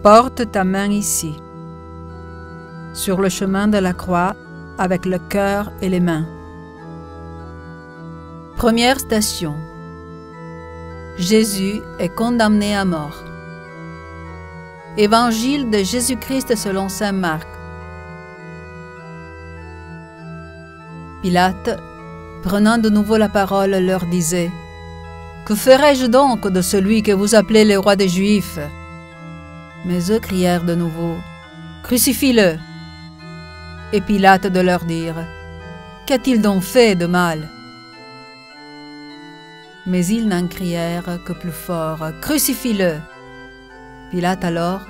Porte ta main ici, sur le chemin de la croix, avec le cœur et les mains. Première station. Jésus est condamné à mort. Évangile de Jésus-Christ selon saint Marc. Pilate, prenant de nouveau la parole, leur disait: « Que ferai-je donc de celui que vous appelez le roi des Juifs ?» Mais eux crièrent de nouveau: « Crucifie-le !» Et Pilate de leur dire: « Qu'a-t-il donc fait de mal ?» Mais ils n'en crièrent que plus fort: « Crucifie-le !» Pilate alors,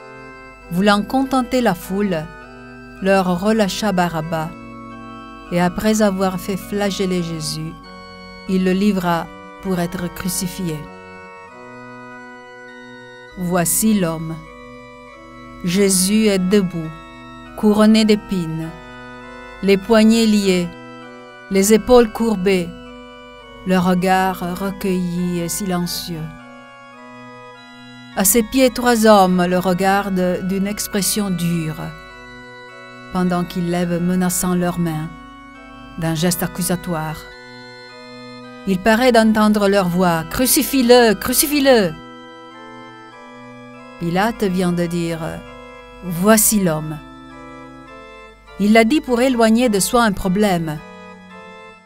voulant contenter la foule, leur relâcha Barabbas, et après avoir fait flageller Jésus, il le livra pour être crucifié. Voici l'homme. Jésus est debout, couronné d'épines, les poignets liés, les épaules courbées, le regard recueilli et silencieux. À ses pieds, 3 hommes le regardent d'une expression dure, pendant qu'ils lèvent menaçant leurs mains, d'un geste accusatoire. Il paraît d'entendre leur voix: « Crucifie-le, crucifie-le !» Pilate vient de dire: « Voici l'homme !» Il l'a dit pour éloigner de soi un problème.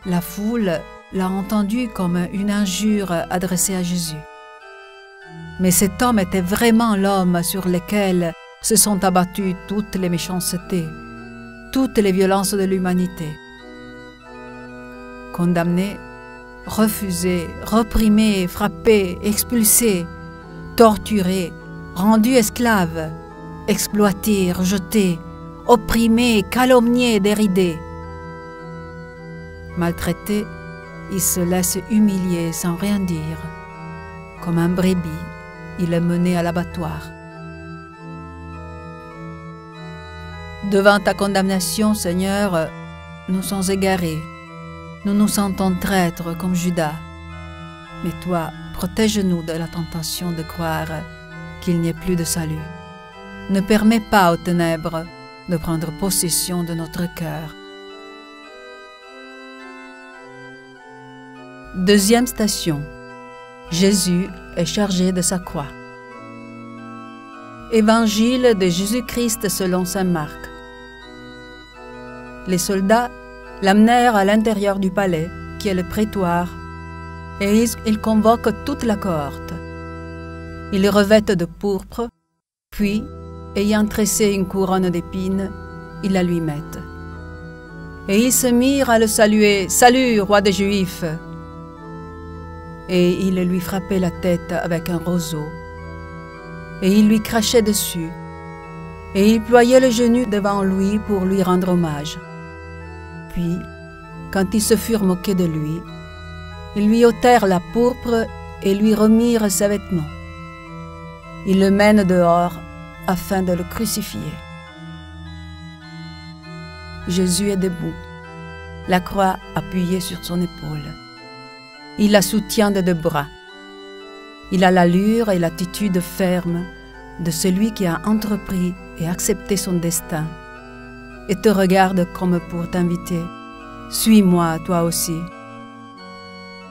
La foule l'a entendu comme une injure adressée à Jésus. Mais cet homme était vraiment l'homme sur lequel se sont abattues toutes les méchancetés, toutes les violences de l'humanité. Condamné, refusé, reprimé, frappé, expulsé, torturé, rendu esclave, exploité, rejeté, opprimé, calomnié, déridé. Maltraité, il se laisse humilier sans rien dire. Comme un brebis, il est mené à l'abattoir. Devant ta condamnation, Seigneur, nous sommes égarés. Nous nous sentons traîtres comme Judas. Mais toi, protège-nous de la tentation de croire qu'il n'y ait plus de salut. Ne permets pas aux ténèbres de prendre possession de notre cœur. Deuxième station. Jésus est chargé de sa croix. Évangile de Jésus-Christ selon saint Marc. Les soldats l'amenèrent à l'intérieur du palais, qui est le prétoire, et ils convoquent toute la cohorte. Ils le revêtent de pourpre, puis, ayant tressé une couronne d'épines, ils la lui mettent. Et ils se mirent à le saluer: « Salut, roi des Juifs !» Et ils lui frappaient la tête avec un roseau, et ils lui crachaient dessus, et ils ployaient le genou devant lui pour lui rendre hommage. Puis, quand ils se furent moqués de lui, ils lui ôtèrent la pourpre et lui remirent ses vêtements. Ils le mènent dehors afin de le crucifier. Jésus est debout, la croix appuyée sur son épaule. Il la soutient de 2 bras. Il a l'allure et l'attitude ferme de celui qui a entrepris et accepté son destin et te regarde comme pour t'inviter: « Suis-moi, toi aussi. »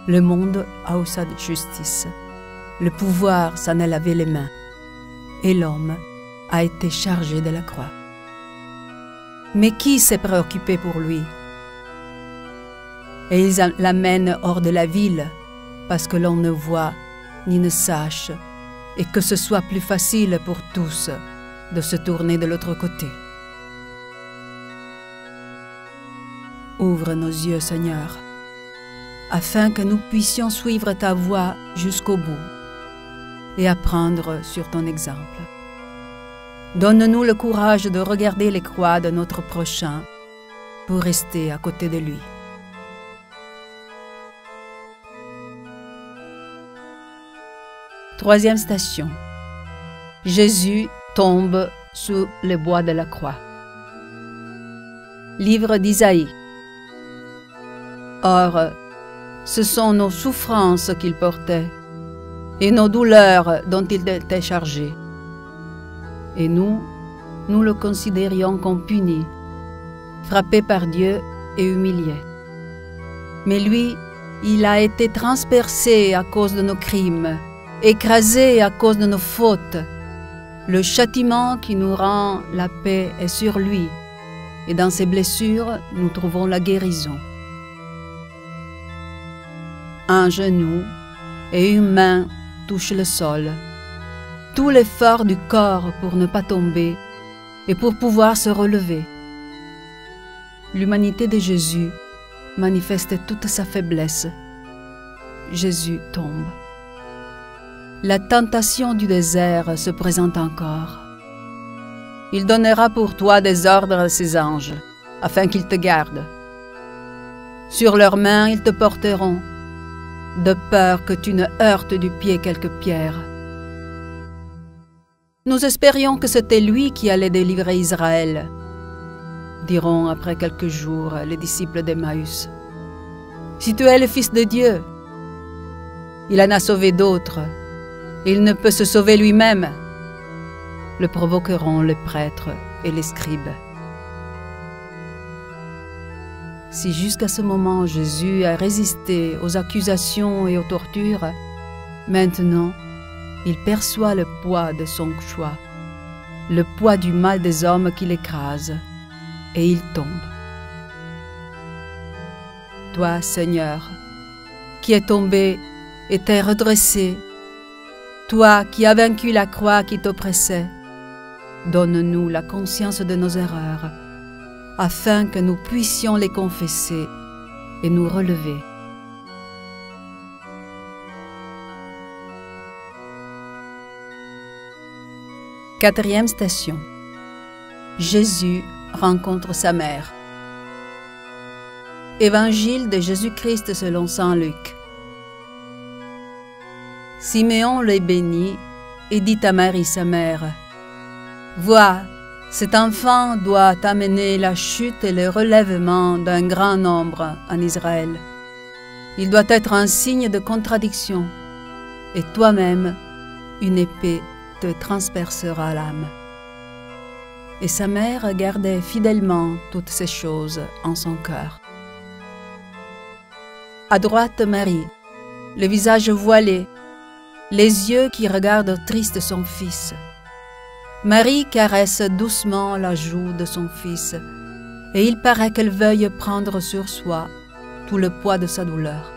Le monde a eu sa justice, le pouvoir s'en est lavé les mains, et l'homme a été chargé de la croix. Mais qui s'est préoccupé pour lui? Et ils l'amènent hors de la ville, parce que l'on ne voit ni ne sache, et que ce soit plus facile pour tous de se tourner de l'autre côté. Ouvre nos yeux, Seigneur, afin que nous puissions suivre ta voie jusqu'au bout et apprendre sur ton exemple. Donne-nous le courage de regarder les croix de notre prochain pour rester à côté de lui. Troisième station. Jésus tombe sous le bois de la croix. Livre d'Isaïe. Or, ce sont nos souffrances qu'il portait et nos douleurs dont il était chargé. Et nous le considérions comme puni, frappé par Dieu et humilié. Mais lui, il a été transpercé à cause de nos crimes, écrasé à cause de nos fautes. Le châtiment qui nous rend la paix est sur lui, et dans ses blessures, nous trouvons la guérison. Un genou et une main touchent le sol. Tout l'effort du corps pour ne pas tomber et pour pouvoir se relever. L'humanité de Jésus manifeste toute sa faiblesse. Jésus tombe. La tentation du désert se présente encore. Il donnera pour toi des ordres à ses anges, afin qu'ils te gardent. Sur leurs mains, ils te porteront, de peur que tu ne heurtes du pied quelque pierre. Nous espérions que c'était lui qui allait délivrer Israël, diront après quelques jours les disciples d'Emmaüs. Si tu es le Fils de Dieu, il en a sauvé d'autres. Il ne peut se sauver lui-même, le provoqueront les prêtres et les scribes. Si jusqu'à ce moment Jésus a résisté aux accusations et aux tortures, maintenant il perçoit le poids de son choix, le poids du mal des hommes qui l'écrase, et il tombe. Toi, Seigneur, qui es tombé et t'es redressé, toi qui as vaincu la croix qui t'oppressait, donne-nous la conscience de nos erreurs, afin que nous puissions les confesser et nous relever. Quatrième station. Jésus rencontre sa mère. Évangile de Jésus-Christ selon saint Luc. Siméon le bénit et dit à Marie sa mère, « Vois, cet enfant doit amener la chute et le relèvement d'un grand nombre en Israël. Il doit être un signe de contradiction, et toi-même, une épée te transpercera l'âme. » Et sa mère gardait fidèlement toutes ces choses en son cœur. À droite, Marie, le visage voilé, les yeux qui regardent triste son fils. Marie caresse doucement la joue de son fils, et il paraît qu'elle veuille prendre sur soi tout le poids de sa douleur.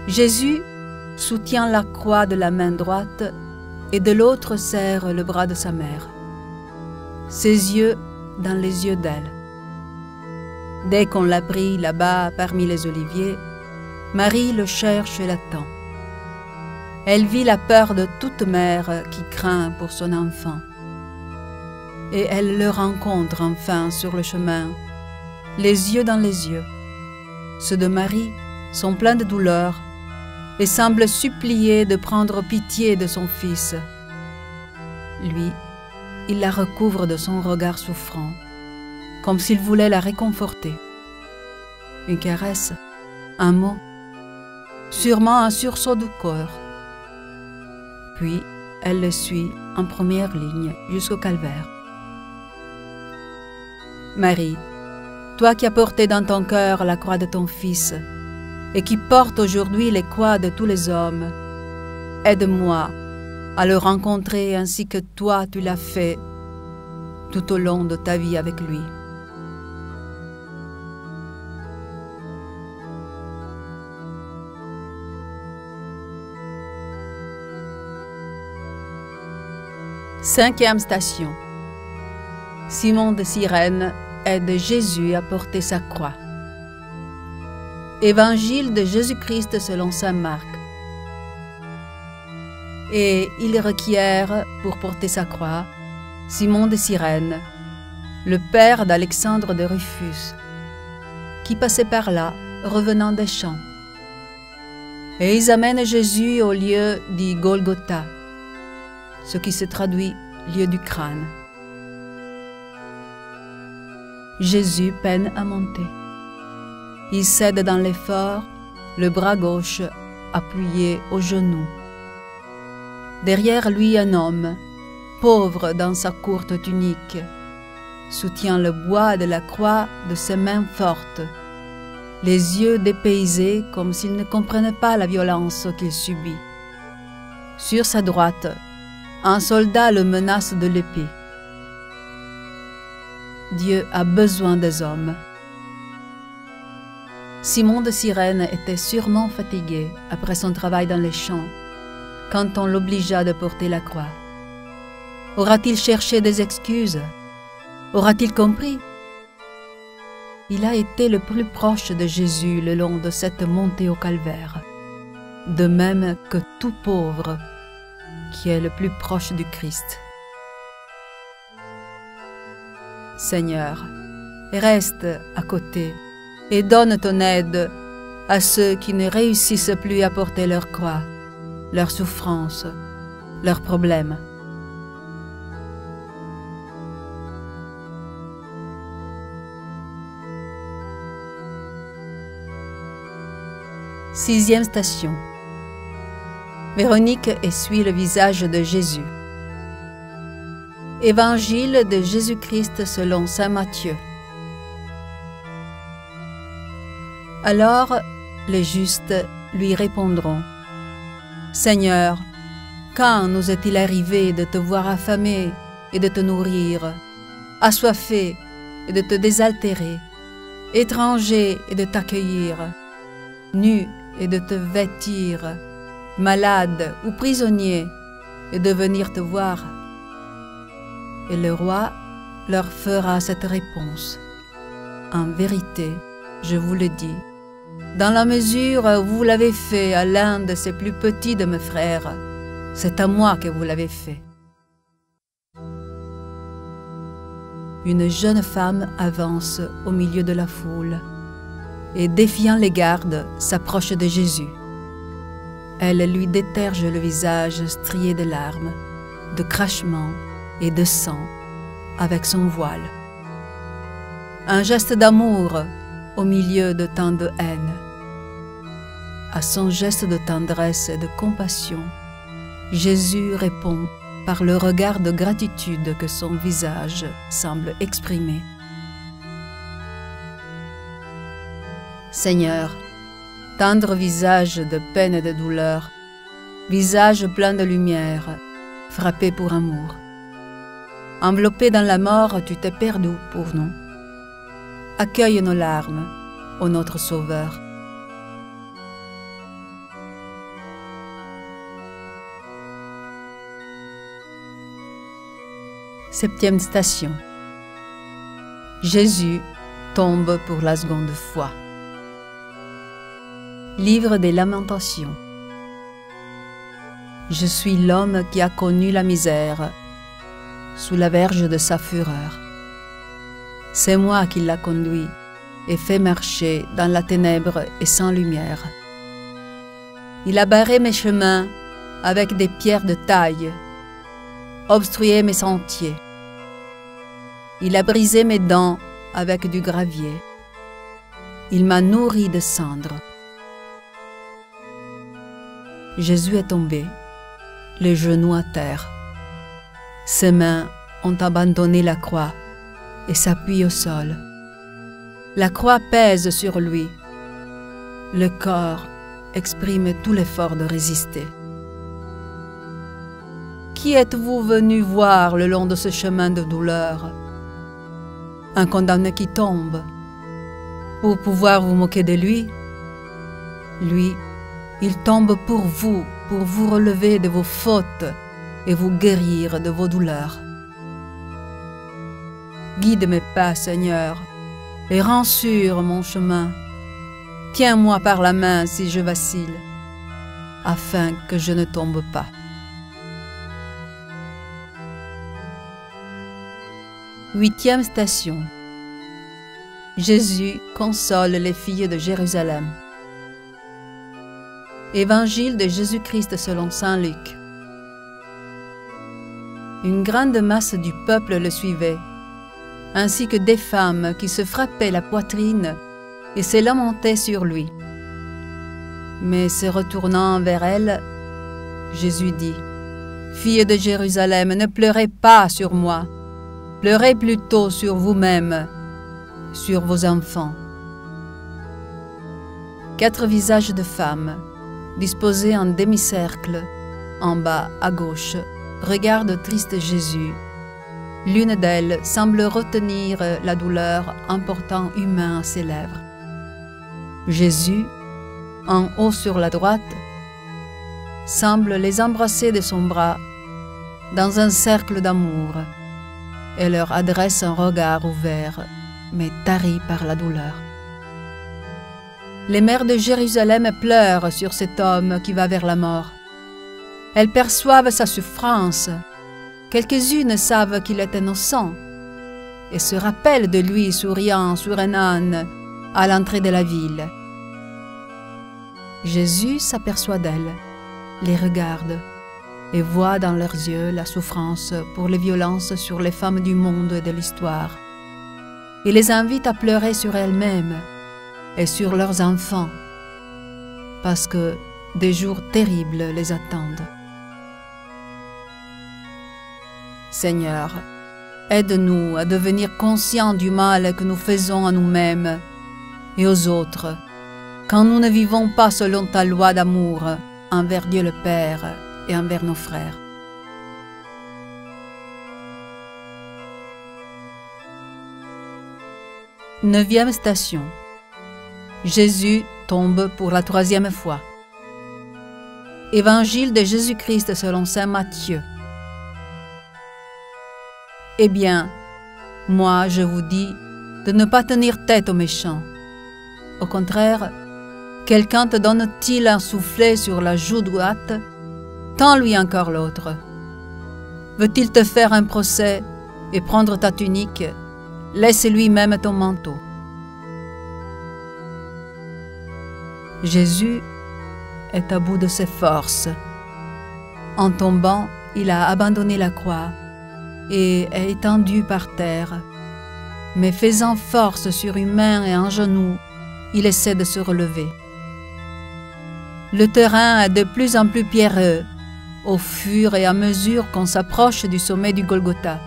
Jésus soutient la croix de la main droite et de l'autre serre le bras de sa mère, ses yeux dans les yeux d'elle. Dès qu'on l'a pris là-bas parmi les oliviers, Marie le cherche et l'attend. Elle vit la peur de toute mère qui craint pour son enfant. Et elle le rencontre enfin sur le chemin, les yeux dans les yeux. Ceux de Marie sont pleins de douleur et semblent supplier de prendre pitié de son fils. Lui, il la recouvre de son regard souffrant, comme s'il voulait la réconforter. Une caresse, un mot, sûrement un sursaut du corps. Puis, elle le suit en première ligne jusqu'au calvaire. Marie, toi qui as porté dans ton cœur la croix de ton Fils et qui portes aujourd'hui les croix de tous les hommes, aide-moi à le rencontrer ainsi que toi tu l'as fait tout au long de ta vie avec lui. Cinquième station. Simon de Cyrène aide Jésus à porter sa croix. Évangile de Jésus-Christ selon saint Marc. Et il requiert, pour porter sa croix, Simon de Cyrène, le père d'Alexandre de Rufus, qui passait par là, revenant des champs. Et ils amènent Jésus au lieu dit Golgotha, ce qui se traduit lieu du crâne. Jésus peine à monter. Il cède dans l'effort, le bras gauche appuyé au genou. Derrière lui un homme pauvre dans sa courte tunique, soutient le bois de la croix de ses mains fortes, les yeux dépaysés comme s'il ne comprenait pas la violence qu'il subit. Sur sa droite, un soldat le menace de l'épée. Dieu a besoin des hommes. Simon de Cyrène était sûrement fatigué après son travail dans les champs, quand on l'obligea de porter la croix. Aura-t-il cherché des excuses? Aura-t-il compris? Il a été le plus proche de Jésus le long de cette montée au calvaire, de même que tout pauvre qui est le plus proche du Christ. Seigneur, reste à côté et donne ton aide à ceux qui ne réussissent plus à porter leur croix, leurs souffrances, leurs problèmes. Sixième station. Véronique essuie le visage de Jésus. Évangile de Jésus-Christ selon saint Matthieu. Alors les justes lui répondront: Seigneur, quand nous est-il arrivé de te voir affamé et de te nourrir, assoiffé et de te désaltérer, étranger et de t'accueillir, nu et de te vêtir, malade ou prisonnier et de venir te voir? Et le roi leur fera cette réponse: En vérité, je vous le dis, dans la mesure où vous l'avez fait à l'un de ces plus petits de mes frères, c'est à moi que vous l'avez fait. Une jeune femme avance au milieu de la foule et, défiant les gardes, s'approche de Jésus. Elle lui déterge le visage strié de larmes, de crachements et de sang avec son voile. Un geste d'amour au milieu de tant de haine. À son geste de tendresse et de compassion, Jésus répond par le regard de gratitude que son visage semble exprimer. Seigneur, tendre visage de peine et de douleur, visage plein de lumière, frappé pour amour. Enveloppé dans la mort, tu t'es perdu pour nous. Accueille nos larmes, ô notre Sauveur. Septième station. Jésus tombe pour la seconde fois. Livre des Lamentations. Je suis l'homme qui a connu la misère sous la verge de sa fureur. C'est moi qui l'a conduit et fait marcher dans la ténèbre et sans lumière. Il a barré mes chemins avec des pierres de taille, obstrué mes sentiers. Il a brisé mes dents avec du gravier. Il m'a nourri de cendres. Jésus est tombé, les genoux à terre. Ses mains ont abandonné la croix et s'appuient au sol. La croix pèse sur lui. Le corps exprime tout l'effort de résister. Qui êtes-vous venu voir le long de ce chemin de douleur? Un condamné qui tombe, pour pouvoir vous moquer de lui? Lui, il tombe pour vous relever de vos fautes et vous guérir de vos douleurs. Guide mes pas, Seigneur, et rends sûr mon chemin. Tiens-moi par la main si je vacille, afin que je ne tombe pas. Huitième station. Jésus console les filles de Jérusalem. Évangile de Jésus-Christ selon saint Luc. Une grande masse du peuple le suivait, ainsi que des femmes qui se frappaient la poitrine et se lamentaient sur lui. Mais se retournant vers elles, Jésus dit: « Filles de Jérusalem, ne pleurez pas sur moi, pleurez plutôt sur vous-même, sur vos enfants. 4 visages de femmes, disposés en demi-cercle, en bas à gauche, regardent triste Jésus. L'une d'elles semble retenir la douleur en portant une main à ses lèvres. Jésus, en haut sur la droite, semble les embrasser de son bras dans un cercle d'amour et leur adresse un regard ouvert, mais tari par la douleur. Les mères de Jérusalem pleurent sur cet homme qui va vers la mort. Elles perçoivent sa souffrance. Quelques-unes savent qu'il est innocent et se rappellent de lui souriant sur un âne à l'entrée de la ville. Jésus s'aperçoit d'elles, les regarde et voit dans leurs yeux la souffrance pour les violences sur les femmes du monde et de l'histoire. Il les invite à pleurer sur elles-mêmes et sur leurs enfants, parce que des jours terribles les attendent. Seigneur, aide-nous à devenir conscients du mal que nous faisons à nous-mêmes et aux autres, quand nous ne vivons pas selon ta loi d'amour envers Dieu le Père et envers nos frères. Neuvième station. Jésus tombe pour la 3e fois. Évangile de Jésus-Christ selon saint Matthieu. Eh bien, moi je vous dis de ne pas tenir tête aux méchants. Au contraire, quelqu'un te donne-t-il un soufflet sur la joue droite, tends-lui encore l'autre. Veut-il te faire un procès et prendre ta tunique, laisse-lui même ton manteau. Jésus est à bout de ses forces. En tombant, il a abandonné la croix et est étendu par terre. Mais faisant force sur une main et un genou, il essaie de se relever. Le terrain est de plus en plus pierreux, au fur et à mesure qu'on s'approche du sommet du Golgotha.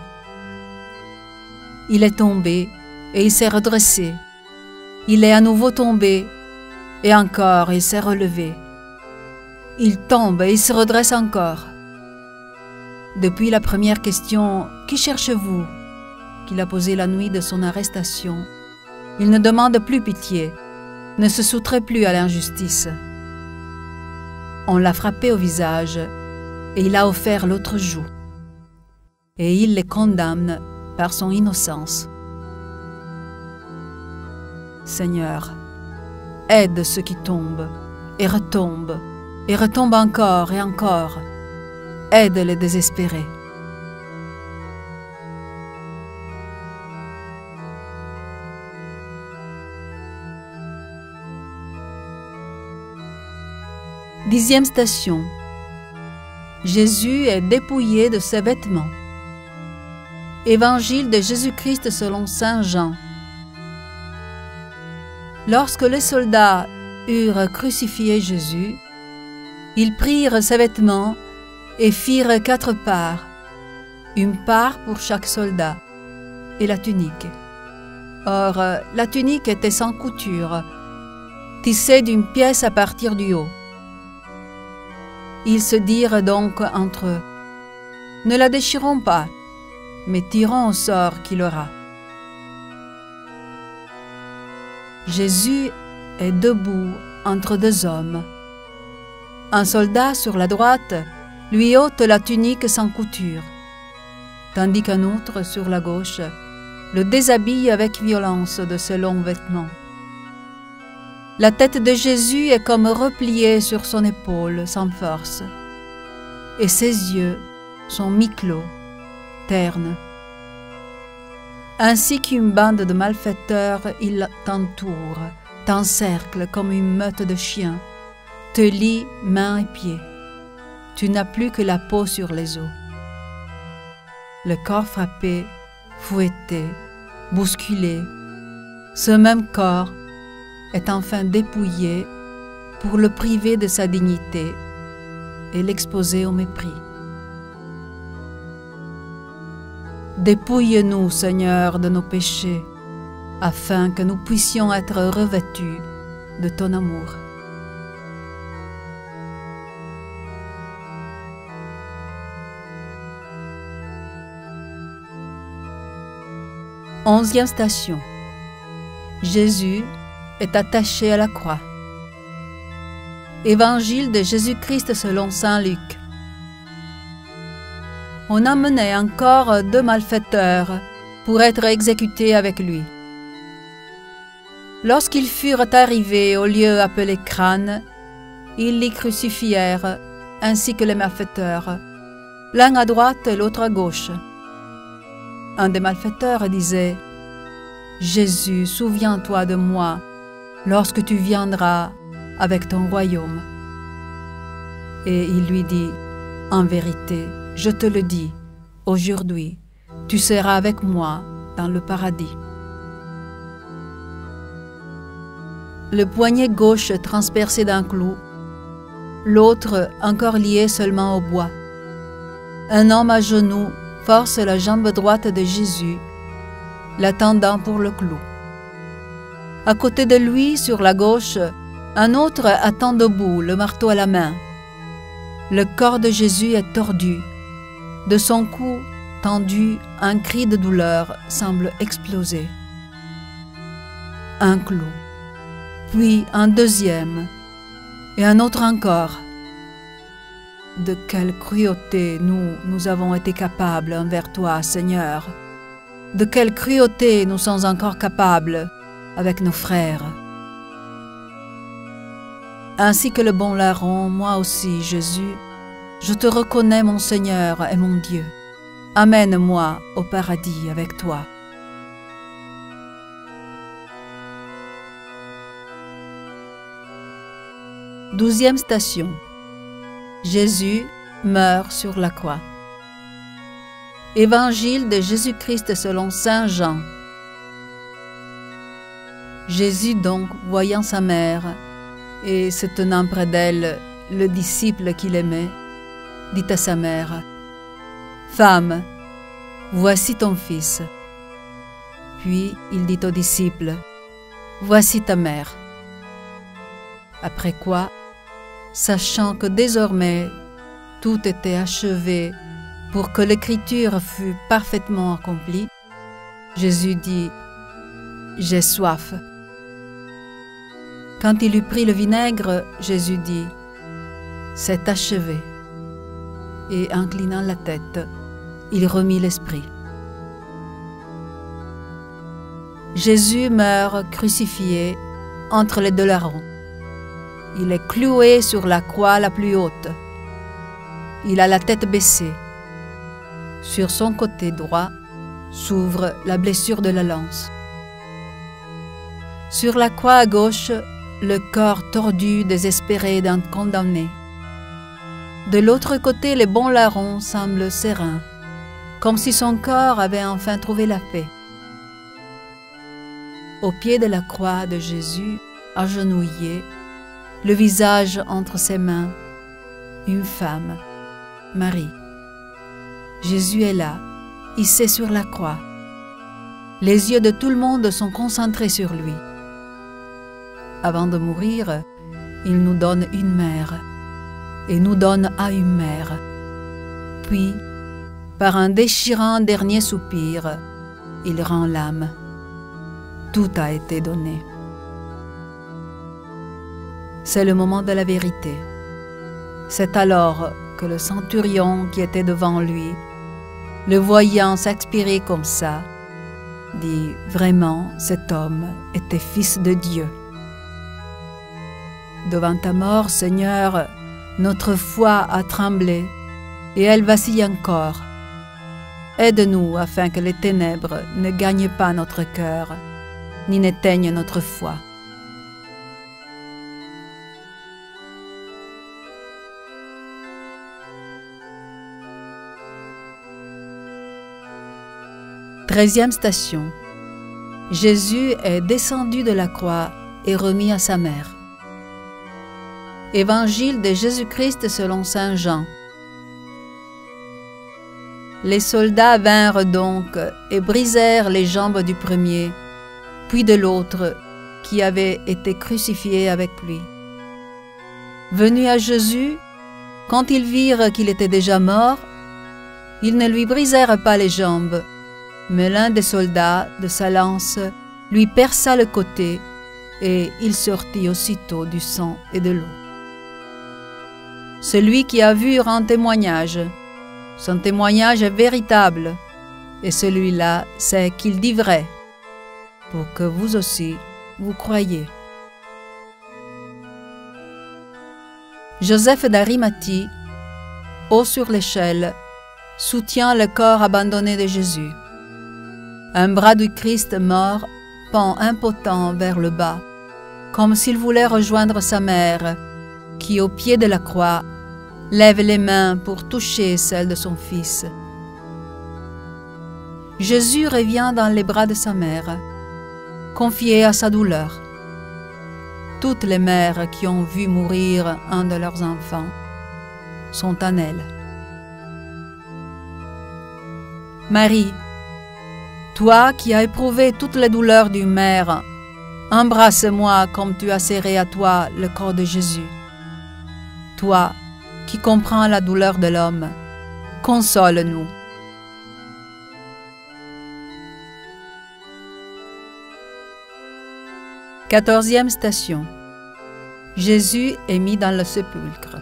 Il est tombé et il s'est redressé. Il est à nouveau tombé et encore il s'est relevé. Il tombe et il se redresse encore. Depuis la première question « Qui cherchez-vous » qu'il a posée la nuit de son arrestation, il ne demande plus pitié, ne se soustrait plus à l'injustice. On l'a frappé au visage et il a offert l'autre joue. Et il les condamne par son innocence. Seigneur, aide ceux qui tombent et retombent encore et encore. Aide les désespérés. Dixième station. Jésus est dépouillé de ses vêtements. Évangile de Jésus-Christ selon saint Jean. Lorsque les soldats eurent crucifié Jésus, ils prirent ses vêtements et firent 4 parts, une part pour chaque soldat, et la tunique. Or, la tunique était sans couture, tissée d'une pièce à partir du haut. Ils se dirent donc entre eux, « Ne la déchirons pas, mais tirons au sort qu'il aura. » Jésus est debout entre 2 hommes. Un soldat sur la droite lui ôte la tunique sans couture, tandis qu'un autre sur la gauche le déshabille avec violence de ses longs vêtements. La tête de Jésus est comme repliée sur son épaule sans force, et ses yeux sont mi-clos, ternes. Ainsi qu'une bande de malfaiteurs, ils t'entourent, t'encerclent comme une meute de chiens, te lient mains et pieds. Tu n'as plus que la peau sur les os. Le corps frappé, fouetté, bousculé, ce même corps est enfin dépouillé pour le priver de sa dignité et l'exposer au mépris. Dépouille-nous, Seigneur, de nos péchés, afin que nous puissions être revêtus de ton amour. Onzième station. Jésus est attaché à la croix. Évangile de Jésus-Christ selon saint Luc. On amenait encore 2 malfaiteurs pour être exécutés avec lui. Lorsqu'ils furent arrivés au lieu appelé Crâne, ils l'y crucifièrent, ainsi que les malfaiteurs, l'un à droite et l'autre à gauche. Un des malfaiteurs disait « Jésus, souviens-toi de moi lorsque tu viendras avec ton royaume. » Et il lui dit « En vérité, je te le dis, aujourd'hui, tu seras avec moi dans le paradis. » Le poignet gauche transpercé d'un clou, l'autre encore lié seulement au bois. Un homme à genoux force la jambe droite de Jésus, l'attendant pour le clou. À côté de lui, sur la gauche, un autre attend debout, le marteau à la main. Le corps de Jésus est tordu. De son cou tendu, un cri de douleur semble exploser. Un clou, puis un deuxième, et un autre encore. De quelle cruauté nous avons été capables envers toi, Seigneur. De quelle cruauté nous sommes encore capables avec nos frères. Ainsi que le bon larron, moi aussi, Jésus, je te reconnais mon Seigneur et mon Dieu. Amène-moi au paradis avec toi. Douzième station. Jésus meurt sur la croix. Évangile de Jésus-Christ selon saint Jean. Jésus donc, voyant sa mère, et se tenant près d'elle, le disciple qu'il aimait, dit à sa mère, « Femme, voici ton fils. » Puis il dit au disciple, « Voici ta mère. » Après quoi, sachant que désormais tout était achevé pour que l'écriture fût parfaitement accomplie, Jésus dit, « J'ai soif. » Quand il eut pris le vinaigre, Jésus dit, « C'est achevé. » Et inclinant la tête, il remit l'esprit. Jésus meurt crucifié entre les 2 larrons. Il est cloué sur la croix la plus haute. Il a la tête baissée. Sur son côté droit s'ouvre la blessure de la lance. Sur la croix à gauche, le corps tordu, désespéré d'un condamné. De l'autre côté, le bon larron semble serein, comme si son corps avait enfin trouvé la paix. Au pied de la croix de Jésus, agenouillé, le visage entre ses mains, une femme, Marie. Jésus est là, hissé sur la croix. Les yeux de tout le monde sont concentrés sur lui. Avant de mourir, il nous donne une mère, et nous donne à une mère. Puis, par un déchirant dernier soupir, il rend l'âme. Tout a été donné. C'est le moment de la vérité. C'est alors que le centurion qui était devant lui, le voyant s'expirer comme ça, dit « Vraiment, cet homme était fils de Dieu. » Devant ta mort, Seigneur, notre foi a tremblé et elle vacille encore. Aide-nous afin que les ténèbres ne gagnent pas notre cœur, ni n'éteignent notre foi. Treizième station. Jésus est descendu de la croix et remis à sa mère. Évangile de Jésus-Christ selon saint Jean. Les soldats vinrent donc et brisèrent les jambes du premier, puis de l'autre qui avait été crucifié avec lui. Venus à Jésus, quand ils virent qu'il était déjà mort, ils ne lui brisèrent pas les jambes, mais l'un des soldats de sa lance lui perça le côté, et il sortit aussitôt du sang et de l'eau. Celui qui a vu rend témoignage. Son témoignage est véritable, et celui-là c'est qu'il dit vrai, pour que vous aussi vous croyiez. Joseph d'Arimathie, haut sur l'échelle, soutient le corps abandonné de Jésus. Un bras du Christ mort pend impotent vers le bas, comme s'il voulait rejoindre sa mère, qui, au pied de la croix, lève les mains pour toucher celles de son fils. Jésus revient dans les bras de sa mère, confié à sa douleur. Toutes les mères qui ont vu mourir un de leurs enfants sont en elle. Marie, toi qui as éprouvé toutes les douleurs d'une mère, embrasse-moi comme tu as serré à toi le corps de Jésus. Toi qui comprends la douleur de l'homme, console-nous. Quatorzième station. Jésus est mis dans le sépulcre.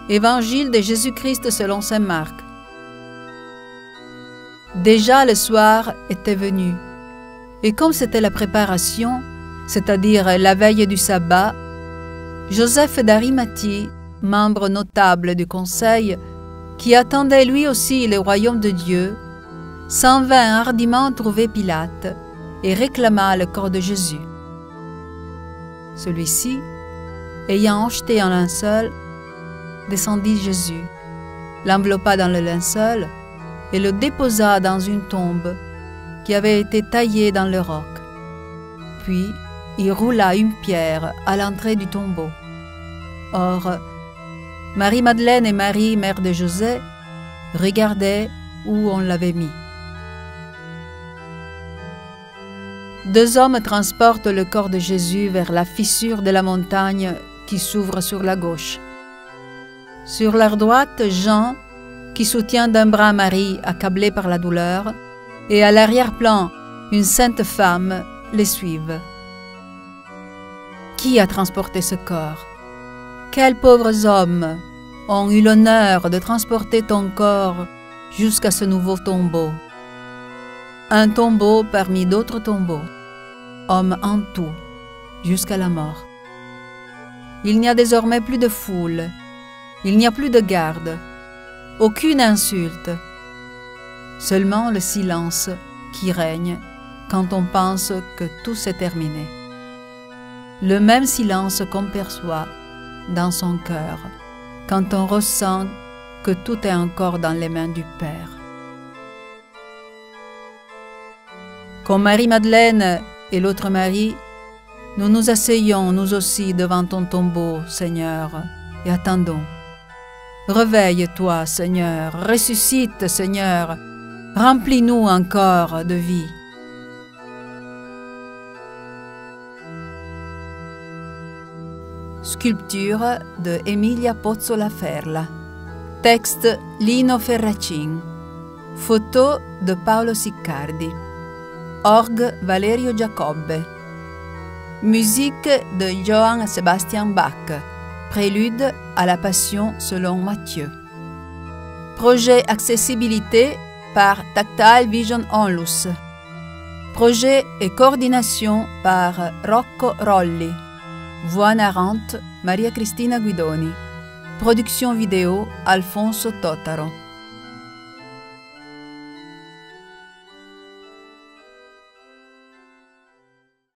Évangile de Jésus-Christ selon saint Marc. Déjà le soir était venu, et comme c'était la préparation, c'est-à-dire la veille du sabbat, Joseph d'Arimathie, membre notable du conseil, qui attendait lui aussi le royaume de Dieu, s'en vint hardiment trouver Pilate et réclama le corps de Jésus. Celui-ci, ayant acheté un linceul, descendit Jésus, l'enveloppa dans le linceul et le déposa dans une tombe qui avait été taillée dans le roc. Puis il roula une pierre à l'entrée du tombeau. Or, Marie-Madeleine et Marie, mère de Joseph, regardaient où on l'avait mis. Deux hommes transportent le corps de Jésus vers la fissure de la montagne qui s'ouvre sur la gauche. Sur leur droite, Jean, qui soutient d'un bras Marie accablée par la douleur, et à l'arrière-plan, une sainte femme les suivent. Qui a transporté ce corps? Quels pauvres hommes ont eu l'honneur de transporter ton corps jusqu'à ce nouveau tombeau? Un tombeau parmi d'autres tombeaux, hommes en tout, jusqu'à la mort. Il n'y a désormais plus de foule, il n'y a plus de garde, aucune insulte, seulement le silence qui règne quand on pense que tout s'est terminé. Le même silence qu'on perçoit dans son cœur quand on ressent que tout est encore dans les mains du Père. Comme Marie-Madeleine et l'autre Marie, nous nous asseyons nous aussi devant ton tombeau, Seigneur, et attendons. Réveille-toi, Seigneur, ressuscite, Seigneur, remplis-nous encore de vie. Sculpture de Emilia Pozzola Ferla. Texte Lino Ferracin. Photo de Paolo Siccardi. Orgue Valerio Giacobbe. Musique de Johann Sebastian Bach. Prélude à la Passion selon Matthieu. Projet accessibilité par Tactile Vision Onlus. Projet et coordination par Rocco Rolli. Voix narrante Maria Cristina Guidoni. Production vidéo Alfonso Totaro.